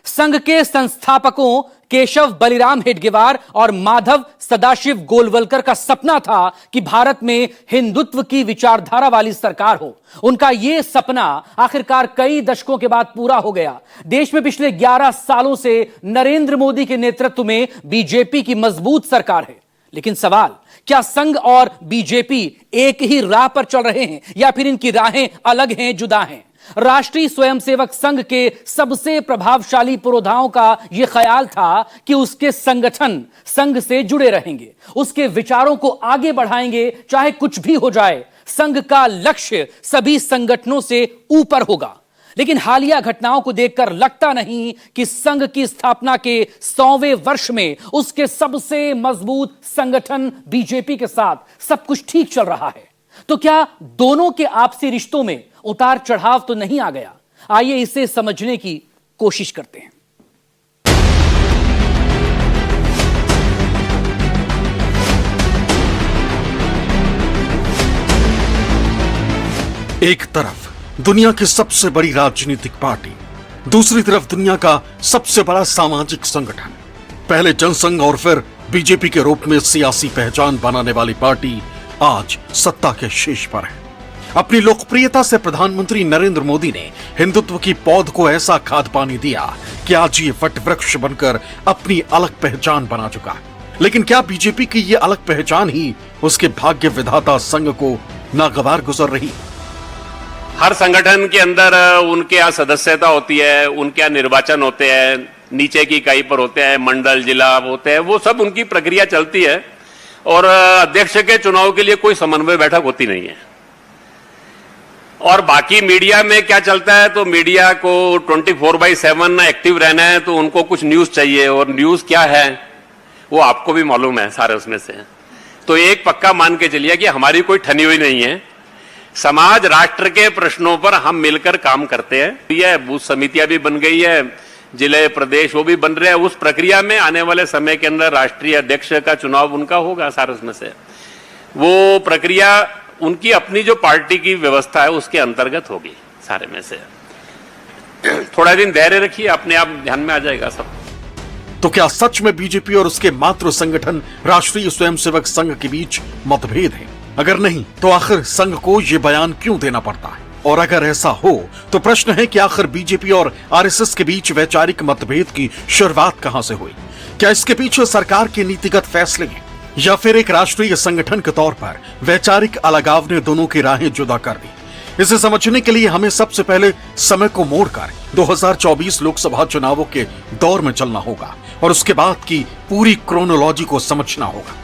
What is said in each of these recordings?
संघ के संस्थापकों केशव बलिराम हेडगेवार और माधव सदाशिव गोलवलकर का सपना था कि भारत में हिंदुत्व की विचारधारा वाली सरकार हो। उनका यह सपना आखिरकार कई दशकों के बाद पूरा हो गया। देश में पिछले 11 सालों से नरेंद्र मोदी के नेतृत्व में बीजेपी की मजबूत सरकार है। लेकिन सवाल, क्या संघ और बीजेपी एक ही राह पर चल रहे हैं या फिर इनकी राहें अलग हैं, जुदा हैं? राष्ट्रीय स्वयंसेवक संघ के सबसे प्रभावशाली पुरोधाओं का यह ख्याल था कि उसके संगठन संघ से जुड़े रहेंगे, उसके विचारों को आगे बढ़ाएंगे चाहे कुछ भी हो जाए। संघ का लक्ष्य सभी संगठनों से ऊपर होगा। लेकिन हालिया घटनाओं को देखकर लगता नहीं कि संघ की स्थापना के 100वें वर्ष में उसके सबसे मजबूत संगठन बीजेपी के साथ सब कुछ ठीक चल रहा है। तो क्या दोनों के आपसी रिश्तों में उतार चढ़ाव तो नहीं आ गया? आइए इसे समझने की कोशिश करते हैं। एक तरफ दुनिया की सबसे बड़ी राजनीतिक पार्टी, दूसरी तरफ दुनिया का सबसे बड़ा सामाजिक संगठन। पहले जनसंघ और फिर बीजेपी के रूप में सियासी पहचान बनाने वाली पार्टी आज सत्ता के शीर्ष पर है। अपनी लोकप्रियता से प्रधानमंत्री नरेंद्र मोदी ने हिंदुत्व की पौध को ऐसा खाद पानी दिया कि आज ये वटवृक्ष बनकर अपनी अलग पहचान बना चुका है। लेकिन क्या बीजेपी की ये अलग पहचान ही उसके भाग्य विधाता संघ को नागवार गुजर रही? हर संगठन के अंदर उनके यहाँ सदस्यता होती है, उनके यहाँ निर्वाचन होते हैं, नीचे की इकाई पर होते हैं, मंडल जिला होते हैं, वो सब उनकी प्रक्रिया चलती है। और अध्यक्ष के चुनाव के लिए कोई समन्वय बैठक होती नहीं है। और बाकी मीडिया में क्या चलता है, तो मीडिया को 24/7 एक्टिव रहना है, तो उनको कुछ न्यूज चाहिए, और न्यूज क्या है वो आपको भी मालूम है सारे उसमें से। तो एक पक्का मान के चलिए कि हमारी कोई ठनी हुई नहीं है। समाज राष्ट्र के प्रश्नों पर हम मिलकर काम करते हैं। यह बूथ समितियां भी बन गई है, जिले प्रदेश वो भी बन रहे हैं। उस प्रक्रिया में आने वाले समय के अंदर राष्ट्रीय अध्यक्ष का चुनाव उनका होगा सारे उसमें से। वो प्रक्रिया उनकी अपनी जो पार्टी की व्यवस्था है उसके अंतर्गत होगी सारे में से। थोड़ा दिन धैर्य रखिए, अपने आप ध्यान में आ जाएगा सब। तो क्या सच में बीजेपी और उसके मातृ संगठन राष्ट्रीय स्वयंसेवक संघ के बीच मतभेद है? अगर नहीं तो आखिर संघ को यह बयान क्यों देना पड़ता है? और अगर ऐसा हो तो प्रश्न है कि आखिर बीजेपी और आरएसएस के बीच वैचारिक मतभेद की शुरुआत कहां से हुई? क्या इसके पीछे सरकार के नीतिगत फैसले हैं या फिर एक राष्ट्रीय संगठन के तौर पर वैचारिक अलगाव ने दोनों की राहें जुदा कर दी? इसे समझने के लिए हमें सबसे पहले समय को मोड़कर 2024 लोकसभा चुनावों के दौर में चलना होगा और उसके बाद की पूरी क्रोनोलॉजी को समझना होगा।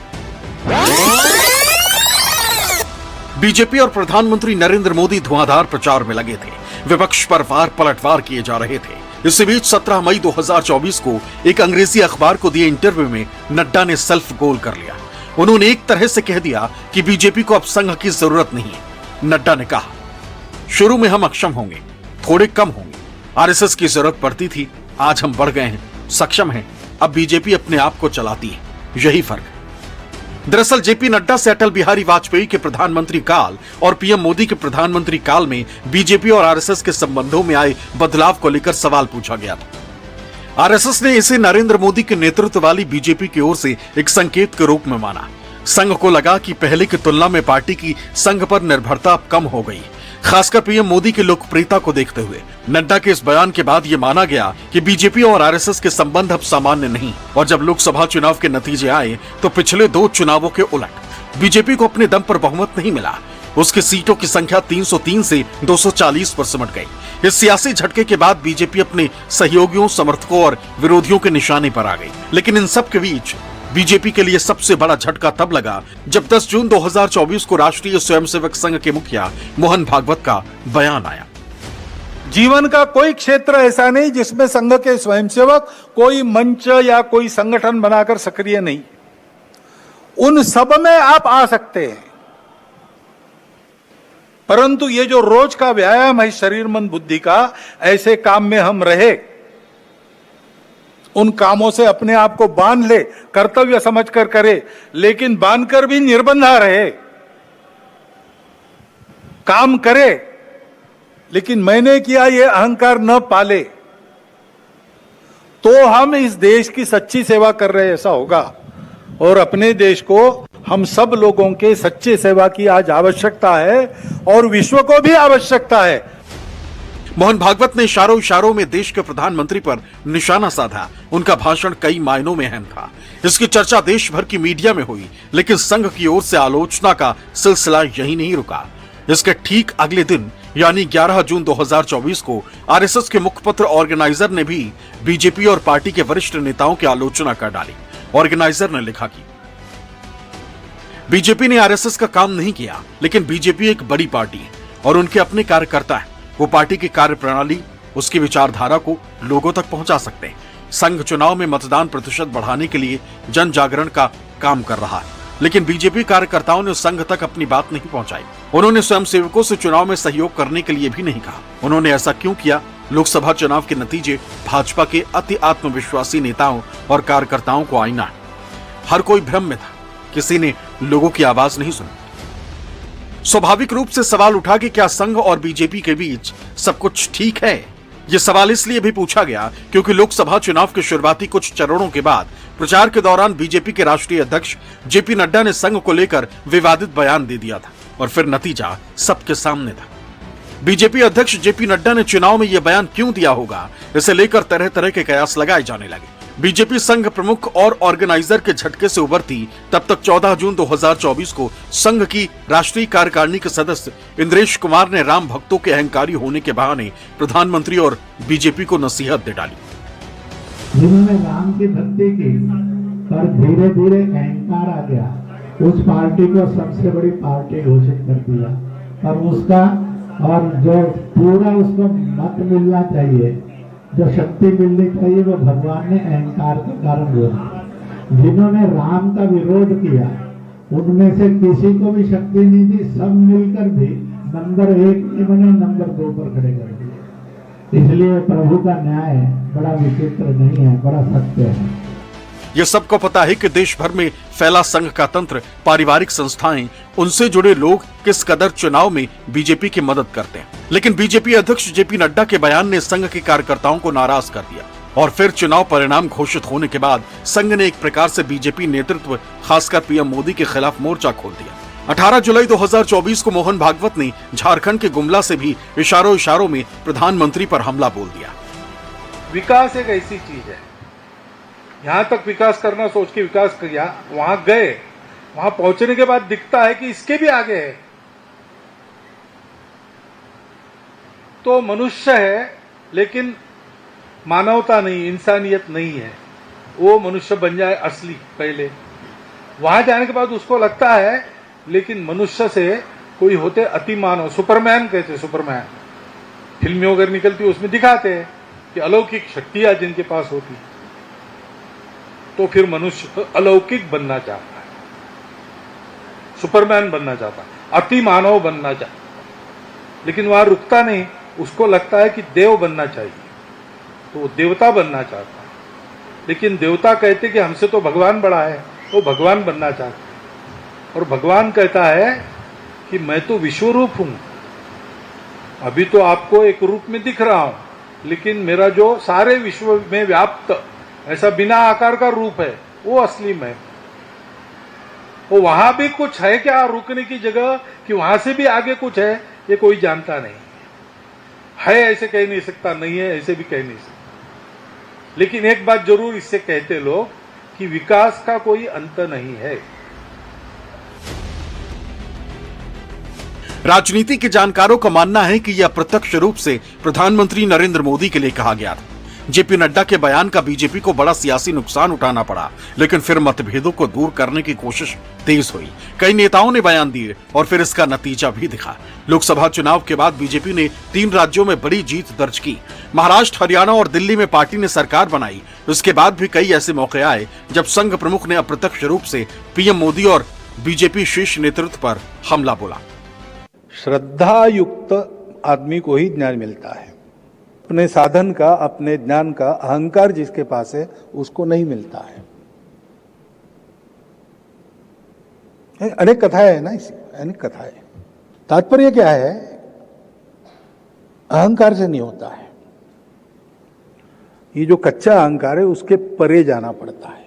बीजेपी और प्रधानमंत्री नरेंद्र मोदी धुआंधार प्रचार में लगे थे। विपक्ष पर वार पलटवार किए जा रहे थे। इसी बीच 17 मई 2024 को एक अंग्रेजी अखबार को दिए इंटरव्यू में नड्डा ने सेल्फ गोल कर लिया। उन्होंने एक तरह से कह दिया कि बीजेपी को अब संघ की जरूरत नहीं है। नड्डा ने कहा, शुरू में हम अक्षम होंगे, थोड़े कम होंगे, आरएसएस की जरूरत पड़ती थी, आज हम बढ़ गए हैं, सक्षम हैं, अब बीजेपी अपने आप को चलाती है, यही फर्क है। दरअसल जेपी नड्डा से अटल बिहारी वाजपेयी के प्रधानमंत्री काल और पीएम मोदी के प्रधानमंत्री काल में बीजेपी और आरएसएस के संबंधों में आए बदलाव को लेकर सवाल पूछा गया था। आरएसएस ने इसे नरेंद्र मोदी के नेतृत्व वाली बीजेपी की ओर से एक संकेत के रूप में माना। संघ को लगा कि पहले की तुलना में पार्टी की संघ पर निर्भरता अब कम हो गई, खासकर पीएम मोदी की लोकप्रियता को देखते हुए। नड्डा के इस बयान के बाद यह माना गया कि बीजेपी और आरएसएस के संबंध अब सामान्य नहीं। और जब लोकसभा चुनाव के नतीजे आए तो पिछले 2 चुनावों के उलट बीजेपी को अपने दम पर बहुमत नहीं मिला। उसकी सीटों की संख्या 303 से 240 पर सिमट गई। इस सियासी झटके के बाद बीजेपी अपने सहयोगियों, समर्थकों और विरोधियों के निशाने पर आ गई। लेकिन इन सब के बीच बीजेपी के लिए सबसे बड़ा झटका तब लगा जब 10 जून 2024 को राष्ट्रीय स्वयंसेवक संघ के मुखिया मोहन भागवत का बयान आया। जीवन का कोई क्षेत्र ऐसा नहीं जिसमें संघ के स्वयंसेवक कोई मंच या कोई संगठन बनाकर सक्रिय नहीं। उन सब में आप आ सकते हैं, परंतु ये जो रोज का व्यायाम है शरीर मन बुद्धि का, ऐसे काम में हम रहे, उन कामों से अपने आप को बांध ले, कर्तव्य समझकर करे, लेकिन बांधकर भी निर्बंधा रहे। काम करे लेकिन मैंने किया ये अहंकार न पाले। हम इस देश की सच्ची सेवा कर रहे ऐसा होगा। और अपने देश को हम सब लोगों के सच्चे सेवा की आज आवश्यकता है और विश्व को भी आवश्यकता है। मोहन भागवत ने इशारों इशारों में देश के प्रधानमंत्री पर निशाना साधा। उनका भाषण कई मायनों में अहम था। इसकी चर्चा देश भर की मीडिया में हुई, लेकिन संघ की ओर से आलोचना का सिलसिला यही नहीं रुका। इसके ठीक अगले दिन यानी 11 जून 2024 को आरएसएस के मुखपत्र ऑर्गेनाइजर ने भी बीजेपी और पार्टी के वरिष्ठ नेताओं की आलोचना कर डाली। ऑर्गेनाइजर ने लिखा कि बीजेपी ने आरएसएस का काम नहीं किया, लेकिन बीजेपी एक बड़ी पार्टी है और उनके अपने कार्यकर्ता हैं। वो पार्टी की कार्यप्रणाली, उसकी विचारधारा को लोगों तक पहुंचा सकते हैं। संघ चुनाव में मतदान प्रतिशत बढ़ाने के लिए जन जागरण का काम कर रहा है, लेकिन बीजेपी कार्यकर्ताओं ने संघ तक अपनी बात नहीं पहुंचाई। उन्होंने स्वयंसेवकों से चुनाव में सहयोग करने के लिए भी नहीं कहा। उन्होंने ऐसा क्यों किया? लोकसभा चुनाव के नतीजे भाजपा के अति आत्मविश्वासी नेताओं और कार्यकर्ताओं को आईना है। हर कोई भ्रम में था, किसी ने लोगों की आवाज नहीं सुनी। स्वाभाविक रूप से सवाल उठा कि क्या संघ और बीजेपी के बीच सब कुछ ठीक है? यह सवाल इसलिए भी पूछा गया क्योंकि लोकसभा चुनाव के शुरुआती कुछ चरणों के बाद प्रचार के दौरान बीजेपी के राष्ट्रीय अध्यक्ष जेपी नड्डा ने संघ को लेकर विवादित बयान दे दिया था और फिर नतीजा सबके सामने था। बीजेपी अध्यक्ष जेपी नड्डा ने चुनाव में यह बयान क्यों दिया होगा, इसे लेकर तरह तरह के कयास लगाए जाने लगे। बीजेपी संघ प्रमुख और ऑर्गेनाइजर के झटके से उभरती तब तक 14 जून 2024 को संघ की राष्ट्रीय कार्यकारिणी के सदस्य इंद्रेश कुमार ने राम भक्तों के अहंकारी होने के बहाने प्रधानमंत्री और बीजेपी को नसीहत दे डाली। जिन्होंने राम की भक्ति की पर धीरे धीरे अहंकार आ गया, उस पार्टी को सबसे बड़ी पार्टी घोषित कर दिया और उसका और जो पूरा उसको मत मिलना चाहिए, जो शक्ति मिलनी चाहिए, वो भगवान ने अहंकार के कारण हुआ। जिन्होंने राम का विरोध किया उनमें से किसी को भी शक्ति नहीं थी, सब मिलकर भी नंबर 1 नहीं बने, नंबर 2 पर खड़े कर दिए। इसलिए प्रभु का न्याय बड़ा विचित्र नहीं है, बड़ा सत्य है। यह सबको पता है कि देश भर में फैला संघ का तंत्र, पारिवारिक संस्थाएं, उनसे जुड़े लोग किस कदर चुनाव में बीजेपी की मदद करते हैं। लेकिन बीजेपी अध्यक्ष जेपी नड्डा के बयान ने संघ के कार्यकर्ताओं को नाराज कर दिया और फिर चुनाव परिणाम घोषित होने के बाद संघ ने एक प्रकार से बीजेपी नेतृत्व, खासकर पीएम मोदी के खिलाफ मोर्चा खोल दिया। 18 जुलाई 2024 को मोहन भागवत ने झारखंड के गुमला से भी इशारों इशारों में प्रधानमंत्री पर हमला बोल दिया। विकास एक ऐसी चीज है, यहां तक विकास करना सोच के विकास किया, वहां गए, वहां पहुंचने के बाद दिखता है कि इसके भी आगे है। तो मनुष्य है लेकिन मानवता नहीं, इंसानियत नहीं है। वो मनुष्य बन जाए असली पहले, वहां जाने के बाद उसको लगता है लेकिन मनुष्य से कोई होते अति मानव, सुपरमैन कहते, सुपरमैन फिल्में अगर निकलती उसमें दिखाते हैं कि अलौकिक शक्तियां जिनके पास होती, तो फिर मनुष्य अलौकिक बनना चाहता है, सुपरमैन बनना चाहता है, अति मानव बनना चाहता है। लेकिन वहां रुकता नहीं, उसको लगता है कि देव बनना चाहिए, तो वो देवता बनना चाहता है। लेकिन देवता कहते कि हमसे तो भगवान बड़ा है, वो भगवान बनना चाहता है। और भगवान कहता है कि मैं तो विश्वरूप हूं, अभी तो आपको एक रूप में दिख रहा हूं, लेकिन मेरा जो सारे विश्व में व्याप्त ऐसा बिना आकार का रूप है, वो असली मैं। वो वहां भी कुछ है क्या रुकने की जगह, कि वहां से भी आगे कुछ है, ये कोई जानता नहीं है। ऐसे कह नहीं सकता, नहीं है ऐसे भी कह नहीं सकता। लेकिन एक बात जरूर इससे कहते लोग कि विकास का कोई अंत नहीं है। राजनीति के जानकारों का मानना है कि यह प्रत्यक्ष रूप से प्रधानमंत्री नरेंद्र मोदी के लिए कहा गया था। जेपी नड्डा के बयान का बीजेपी को बड़ा सियासी नुकसान उठाना पड़ा, लेकिन फिर मतभेदों को दूर करने की कोशिश तेज हुई। कई नेताओं ने बयान दिए और फिर इसका नतीजा भी दिखा। लोकसभा चुनाव के बाद बीजेपी ने 3 राज्यों में बड़ी जीत दर्ज की। महाराष्ट्र, हरियाणा और दिल्ली में पार्टी ने सरकार बनाई। उसके बाद भी कई ऐसे मौके आए जब संघ प्रमुख ने अप्रत्यक्ष रूप से पीएम मोदी और बीजेपी शीर्ष नेतृत्व पर हमला बोला। श्रद्धा युक्त आदमी को ही ज्ञान मिलता है, अपने साधन का, अपने ज्ञान का अहंकार जिसके पास है उसको नहीं मिलता है। अनेक कथाएं है ना, इसी अनेक कथाएं। तात्पर्य क्या है? अहंकार से नहीं होता है। ये जो कच्चा अहंकार है उसके परे जाना पड़ता है।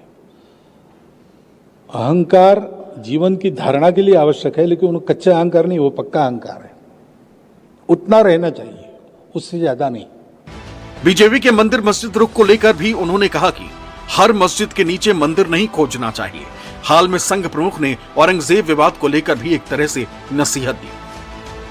अहंकार जीवन की धारणा के लिए आवश्यक है, लेकिन वो कच्चा अहंकार नहीं, वो पक्का अहंकार है। उतना रहना चाहिए, उससे ज्यादा नहीं। बीजेपी के मंदिर मस्जिद रुख को लेकर भी उन्होंने कहा कि हर मस्जिद के नीचे मंदिर नहीं खोजना चाहिए। हाल में संघ प्रमुख ने औरंगजेब विवाद को लेकर भी एक तरह से नसीहत दी।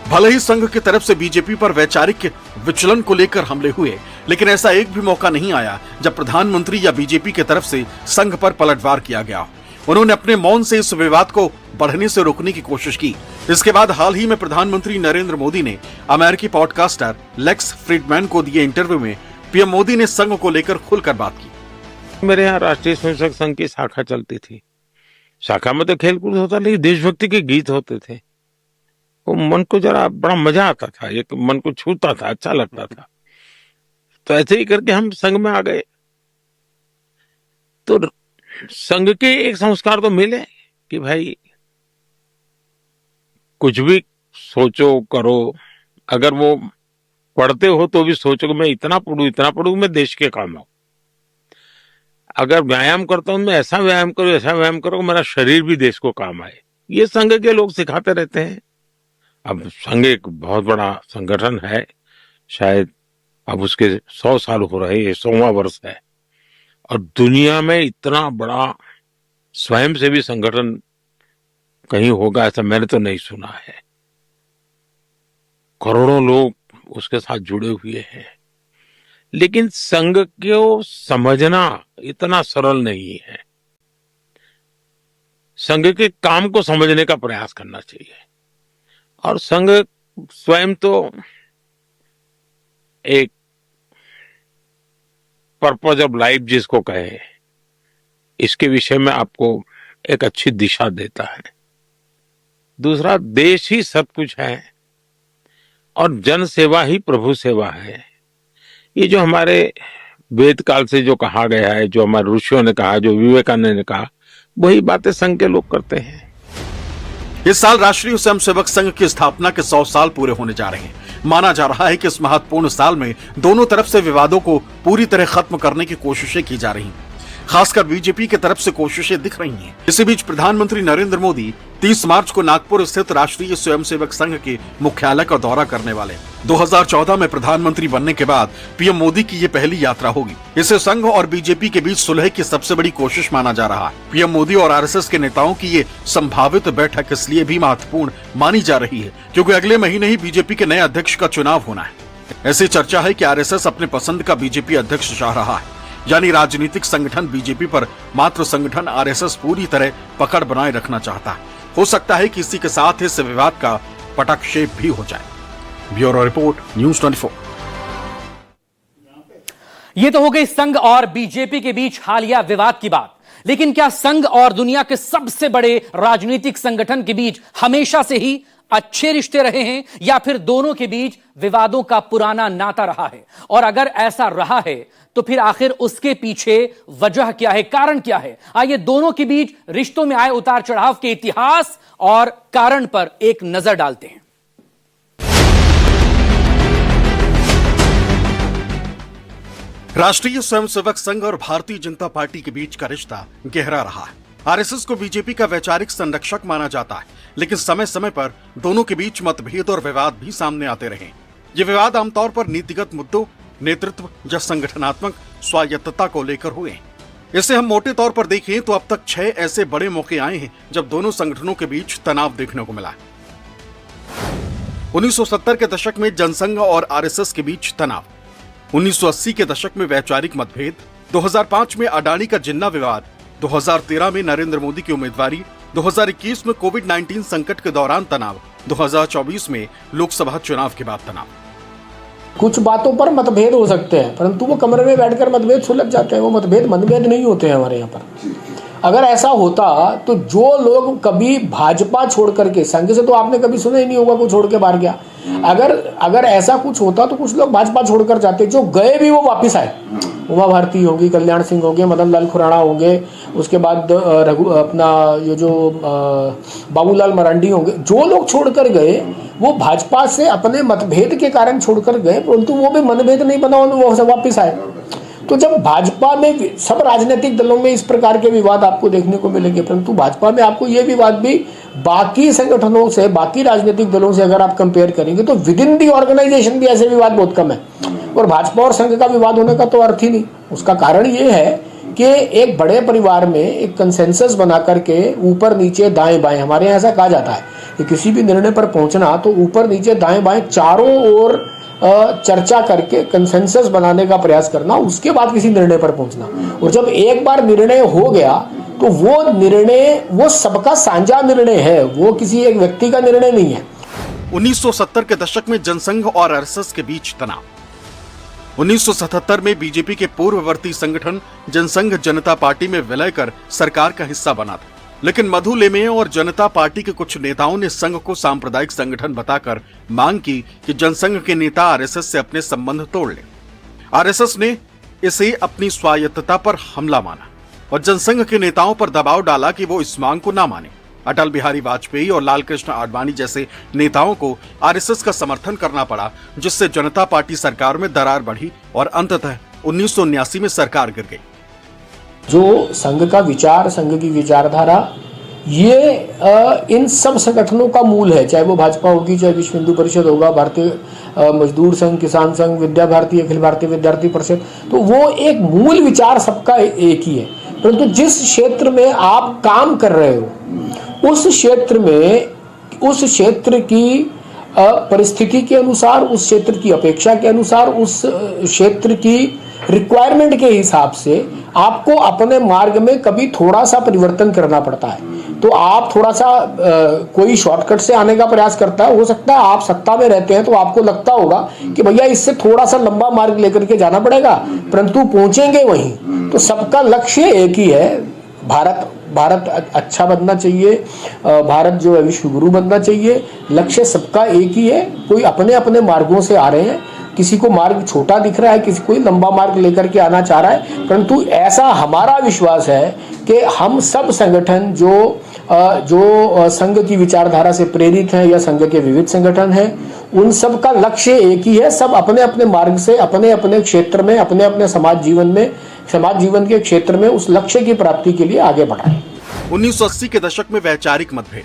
भले ही संघ की तरफ से बीजेपी पर वैचारिक विचलन को लेकर हमले हुए, लेकिन ऐसा एक भी मौका नहीं आया जब प्रधानमंत्री या बीजेपी की तरफ से संघ पर पलटवार किया गया। उन्होंने अपने मौन से इस विवाद को बढ़ने से रोकने की कोशिश की। इसके बाद हाल ही में प्रधानमंत्री नरेंद्र मोदी ने अमेरिकी पॉडकास्टर लेक्स फ्रीडमैन को दिए इंटरव्यू में पीएम मोदी ने संघ को लेकर खुलकर बात की। मेरे यहाँ राष्ट्रीय स्वयंसेवक संघ की शाखा चलती थी। शाखा में तो खेलकूद होता, लेकिन देशभक्ति के गीत होते थे। वो मन को जरा बड़ा मजा आता था, एक मन को छूता था, अच्छा लगता था। तो ऐसे ही करके हम संघ में आ गए। तो संघ के एक संस्कार तो मिले कि भाई कुछ भी सोचो करो, अगर वो पढ़ते हो तो भी सोचो कि मैं इतना पढ़ूं मैं देश के काम आऊं। अगर व्यायाम करता हूं मैं ऐसा व्यायाम करो मेरा शरीर भी देश को काम आए। ये संघ के लोग सिखाते रहते हैं। अब संघ एक बहुत बड़ा संगठन है, शायद अब उसके 100 साल हो रहे, ये 100वां वर्ष है। और दुनिया में इतना बड़ा स्वयंसेवी संगठन कहीं होगा ऐसा मैंने तो नहीं सुना है। करोड़ों लोग उसके साथ जुड़े हुए हैं। लेकिन संघ को समझना इतना सरल नहीं है। संघ के काम को समझने का प्रयास करना चाहिए। और संघ स्वयं तो एक पर्पज ऑफ लाइफ जिसको कहे, इसके विषय में आपको एक अच्छी दिशा देता है। दूसरा, देश ही सब कुछ है और जन सेवा ही प्रभु सेवा है। ये जो हमारे वेद काल से जो कहा गया है, जो हमारे ऋषियों ने कहा, जो विवेकानंद ने कहा, वही बातें संघ के लोग करते हैं। इस साल राष्ट्रीय स्वयंसेवक संघ की स्थापना के 100 साल पूरे होने जा रहे हैं। माना जा रहा है कि इस महत्वपूर्ण साल में दोनों तरफ से विवादों को पूरी तरह खत्म करने की कोशिशें की जा रही हैं। खासकर बीजेपी की तरफ से कोशिशें दिख रही हैं। इसी बीच प्रधानमंत्री नरेंद्र मोदी 30 मार्च को नागपुर स्थित राष्ट्रीय स्वयंसेवक संघ के मुख्यालय का दौरा करने वाले। 2014 में प्रधानमंत्री बनने के बाद पीएम मोदी की ये पहली यात्रा होगी। इसे संघ और बीजेपी के बीच सुलह की सबसे बड़ी कोशिश माना जा रहा है। पीएम मोदी और आरएसएस के नेताओं की ये संभावित बैठक इसलिए भी महत्वपूर्ण मानी जा रही है क्योंकि अगले महीने ही बीजेपी के नए अध्यक्ष का चुनाव होना है। ऐसी चर्चा है कि आरएसएस अपने पसंद का बीजेपी अध्यक्ष चाह रहा है, यानी राजनीतिक संगठन बीजेपी पर मात्र संगठन आरएसएस पूरी तरह पकड़ बनाए रखना चाहता है। हो सकता है कि इसी के साथ इस विवाद का पटाक्षेप भी हो जाए। Bureau report, news 24। ये तो हो गई संघ और बीजेपी के बीच हालिया विवाद की बात। लेकिन क्या संघ और दुनिया के सबसे बड़े राजनीतिक संगठन के बीच हमेशा से ही अच्छे रिश्ते रहे हैं या फिर दोनों के बीच विवादों का पुराना नाता रहा है? और अगर ऐसा रहा है तो फिर आखिर उसके पीछे वजह क्या है, कारण क्या है? आइए दोनों के बीच रिश्तों में आए उतार चढ़ाव के इतिहास और कारण पर एक नजर डालते हैं। राष्ट्रीय स्वयंसेवक संघ और भारतीय जनता पार्टी के बीच का रिश्ता गहरा रहा है। आरएसएस को बीजेपी का वैचारिक संरक्षक माना जाता है, लेकिन समय समय पर दोनों के बीच मतभेद और विवाद भी सामने आते रहे। ये विवाद आमतौर पर नीतिगत मुद्दों, नेतृत्व या संगठनात्मक स्वायत्तता को लेकर हुए। इसे हम मोटे तौर पर देखें तो अब तक 6 ऐसे बड़े मौके आए हैं जब दोनों संगठनों के बीच तनाव देखने को मिला। 1970 के दशक में जनसंघ और आरएसएस के बीच तनाव, 1980 के दशक में वैचारिक मतभेद, 2005 में अडानी का जिन्ना विवाद, 2013 में नरेंद्र मोदी की उम्मीदवारी, 2021 में कोविड-19 संकट के दौरान तनाव, 2024 में लोकसभा चुनाव के बाद तनाव। कुछ बातों पर मतभेद हो सकते हैं, परंतु वो कमरे में बैठकर मतभेद सुलझ जाते हैं। वो मतभेद नहीं होते हैं हमारे यहाँ पर। अगर ऐसा होता तो जो लोग कभी भाजपा छोड़ करके, संघ से तो आपने कभी सुना ही नहीं होगा कोई छोड़ के बाहर गया। अगर ऐसा कुछ होता तो कुछ लोग भाजपा छोड़कर जाते, जो गए भी वो वापस आए। उमा भारती होगी, कल्याण सिंह होंगे, मदन लाल खुराना होंगे, उसके बाद बाबूलाल मरांडी होंगे। जो लोग छोड़कर गए वो भाजपा से अपने मतभेद के कारण छोड़कर गए, परंतु वो भी मतभेद नहीं बना, वो वापस आए। तो जब भाजपा में, सब राजनीतिक दलों में इस प्रकार के विवाद आपको देखने को मिलेंगे, परंतु भाजपा में आपको ये विवाद भी बाकी संगठनों से, बाकी राजनीतिक दलों से अगर आप कंपेयर करेंगे तो विद इन दी ऑर्गेनाइजेशन भी ऐसे विवाद बहुत कम है। और भाजपा और संघ का विवाद होने का तो अर्थ ही नहीं। उसका कारण ये है कि एक बड़े परिवार में एक कंसेंसस बना करके ऊपर नीचे दाएं बाएं, हमारे यहाँ ऐसा कहा जाता है कि किसी भी निर्णय पर पहुंचना तो ऊपर नीचे दाएं बाएं चारों ओर चर्चा करके कंसेंसस बनाने का प्रयास करना, उसके बाद किसी निर्णय पर पहुंचना। और जब एक बार निर्णय हो गया तो वो निर्णय वो सबका साझा निर्णय है, वो किसी एक व्यक्ति का निर्णय नहीं है। 1970 के दशक में जनसंघ और आरएसएस के बीच तनाव। 1977 में बीजेपी के पूर्ववर्ती संगठन जनसंघ जनता पार्टी में विलय कर सरकार का हिस्सा बना था, लेकिन मधु लेमे और जनता पार्टी के कुछ नेताओं ने संघ को सांप्रदायिक संगठन बताकर मांग की कि जनसंघ के नेता आरएसएस से अपने संबंध तोड़ लें। आरएसएस ने इसे अपनी स्वायत्तता पर हमला माना और जनसंघ के नेताओं पर दबाव डाला कि वो इस मांग को ना माने। अटल बिहारी वाजपेयी और लालकृष्ण आडवाणी जैसे नेताओं को आरएसएस का समर्थन करना पड़ा, जिससे जनता पार्टी सरकार में दरार बढ़ी और अंततः 1979 में सरकार गिर गई। जो संघ का विचार, संघ की विचारधारा, ये इन सब संगठनों का मूल है, चाहे वो भाजपा होगी, चाहे विश्व हिंदू परिषद होगा, भारतीय मजदूर संघ, किसान संघ, विद्या भारती, अखिल भारतीय विद्यार्थी परिषद, तो वो एक मूल विचार सबका एक ही है। परंतु जिस क्षेत्र में आप काम कर रहे हो उस क्षेत्र में, उस क्षेत्र की परिस्थिति के अनुसार, उस क्षेत्र की अपेक्षा के अनुसार, उस क्षेत्र की रिक्वायरमेंट के हिसाब से आपको अपने मार्ग में कभी थोड़ा सा परिवर्तन करना पड़ता है। तो आप थोड़ा सा कोई शॉर्टकट से आने का प्रयास करता है, हो सकता है आप सत्ता में रहते हैं तो आपको लगता होगा कि भैया इससे थोड़ा सा लंबा मार्ग लेकर के जाना पड़ेगा, परंतु पहुंचेंगे वहीं। तो सबका लक्ष्य एक ही है, भारत अच्छा बनना चाहिए, भारत जो है विश्व गुरु बनना चाहिए। लक्ष्य सबका एक ही है। कोई अपने अपने मार्गों से आ रहे हैं, किसी को मार्ग छोटा दिख रहा है, किसी कोई लंबा मार्ग लेकर के आना चाह रहा है, परंतु ऐसा हमारा विश्वास है कि हम सब संगठन जो संघ की विचारधारा से प्रेरित हैं या संघ के विविध संगठन हैं, उन सब का लक्ष्य एक ही है। सब अपने अपने मार्ग से, अपने अपने क्षेत्र में, अपने अपने समाज जीवन के क्षेत्र में उस लक्ष्य की प्राप्ति के लिए आगे बढ़ रहे हैं। 1980 के दशक में वैचारिक मतभेद।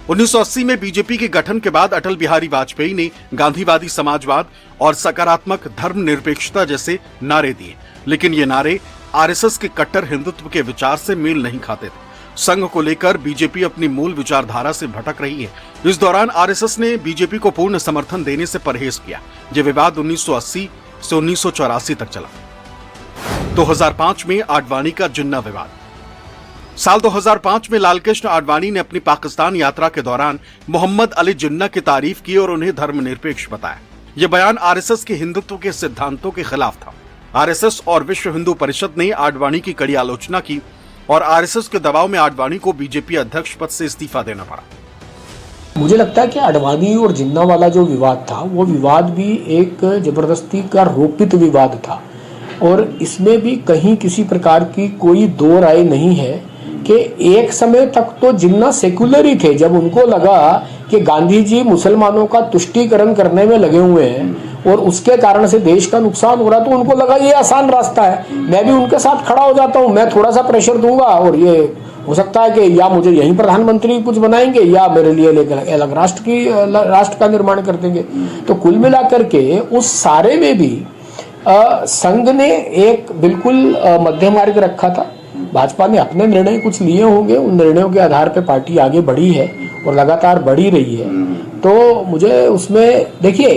1980 में बीजेपी के गठन के बाद अटल बिहारी वाजपेयी ने गांधीवादी समाजवाद और सकारात्मक धर्मनिरपेक्षता जैसे नारे दिए, लेकिन ये नारे आरएसएस के कट्टर हिंदुत्व के विचार से मेल नहीं खाते थे। संघ को लेकर बीजेपी अपनी मूल विचारधारा से भटक रही है। इस दौरान आरएसएस ने बीजेपी को पूर्ण समर्थन देने से परहेज किया। यह विवाद 1980 से 1984 तक चला। 2005 में आडवाणी का जिन्ना विवाद। साल 2005 में लालकृष्ण आडवाणी ने अपनी पाकिस्तान यात्रा के दौरान मोहम्मद अली जिन्ना की तारीफ की और उन्हें धर्मनिरपेक्ष बताया। यह बयान आरएसएस के हिंदुत्व के सिद्धांतों के खिलाफ था। आरएसएस और विश्व हिंदू परिषद ने आडवाणी की कड़ी आलोचना की और आरएसएस के दबाव में आडवाणी को बीजेपी अध्यक्ष पद से इस्तीफा देना पड़ा। मुझे लगता है कि आडवाणी और जिन्ना वाला जो विवाद था, वो विवाद भी एक जबरदस्ती का रोपित विवाद था और इसमें भी कहीं किसी प्रकार की कोई दो राय नहीं है कि एक समय तक तो जिन्ना सेकुलर ही थे। जब उनको लगा कि गांधी जी मुसलमानों का तुष्टीकरण करने में लगे हुए हैं और उसके कारण से देश का नुकसान हो रहा, तो उनको लगा ये आसान रास्ता है, मैं भी उनके साथ खड़ा हो जाता हूँ, मैं थोड़ा सा प्रेशर दूंगा और ये हो सकता है कि या मुझे यहीं प्रधानमंत्री कुछ बनाएंगे या मेरे लिए अलग राष्ट्र का निर्माण कर देंगे। तो कुल मिलाकर के उस सारे में भी संघ ने एक बिल्कुल मध्य मार्ग रखा था। भाजपा ने अपने निर्णय कुछ लिए होंगे, उन निर्णयों के आधार पर पार्टी आगे बढ़ी है और लगातार बढ़ी रही है। तो मुझे उसमें देखिए,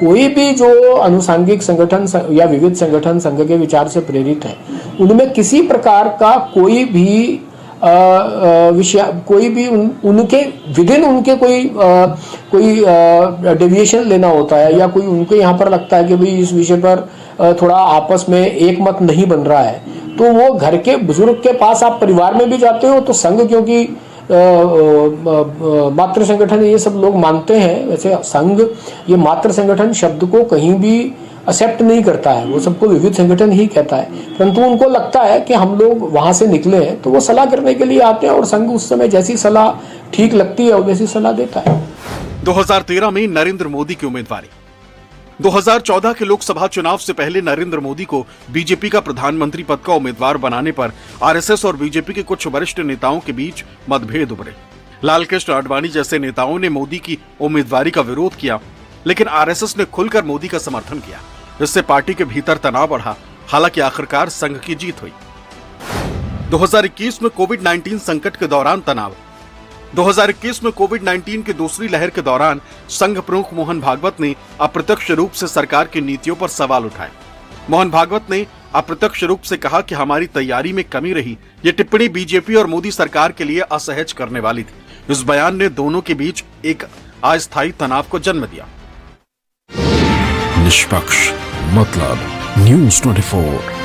कोई भी जो अनुसांगिक संगठन या विविध संगठन संघ के विचार से प्रेरित है, उनमें किसी प्रकार का कोई भी विषय, कोई भी उनके विदिन उनके कोई डेविएशन लेना होता है या कोई उनको यहाँ पर लगता है कि भाई इस विषय पर थोड़ा आपस में एक मत नहीं बन रहा है, तो वो घर के बुजुर्ग के पास, आप परिवार में भी जाते हो तो संघ, क्योंकि मातृ संगठन ये सब लोग मानते हैं, वैसे संघ ये मातृ संगठन शब्द को कहीं भी एक्सेप्ट नहीं करता है, वो सबको विविध संगठन ही कहता है, परंतु उनको लगता है कि हम लोग वहां से निकले हैं तो वो सलाह करने के लिए आते हैं और संघ उस समय जैसी सलाह ठीक लगती है वैसी सलाह देता है। 2013 में नरेंद्र मोदी की उम्मीदवारी। 2014 के लोकसभा चुनाव से पहले नरेंद्र मोदी को बीजेपी का प्रधानमंत्री पद का उम्मीदवार बनाने पर आरएसएस और बीजेपी के कुछ वरिष्ठ नेताओं के बीच मतभेद उभरे। लालकृष्ण आडवाणी जैसे नेताओं ने मोदी की उम्मीदवारी का विरोध किया, लेकिन आरएसएस ने खुलकर मोदी का समर्थन किया। इससे पार्टी के भीतर तनाव बढ़ा। हालांकि आखिरकार संघ की जीत हुई। 2021 में कोविड-19 संकट के दौरान तनाव। 2021 में कोविड-19 की दूसरी लहर के दौरान संघ प्रमुख मोहन भागवत ने अप्रत्यक्ष रूप से सरकार की नीतियों पर सवाल उठाए। मोहन भागवत ने अप्रत्यक्ष रूप से कहा कि हमारी तैयारी में कमी रही। ये टिप्पणी बीजेपी और मोदी सरकार के लिए असहज करने वाली थी। इस बयान ने दोनों के बीच एक अस्थायी तनाव को जन्म दिया। निष्पक्ष मतलब न्यूज़ 24।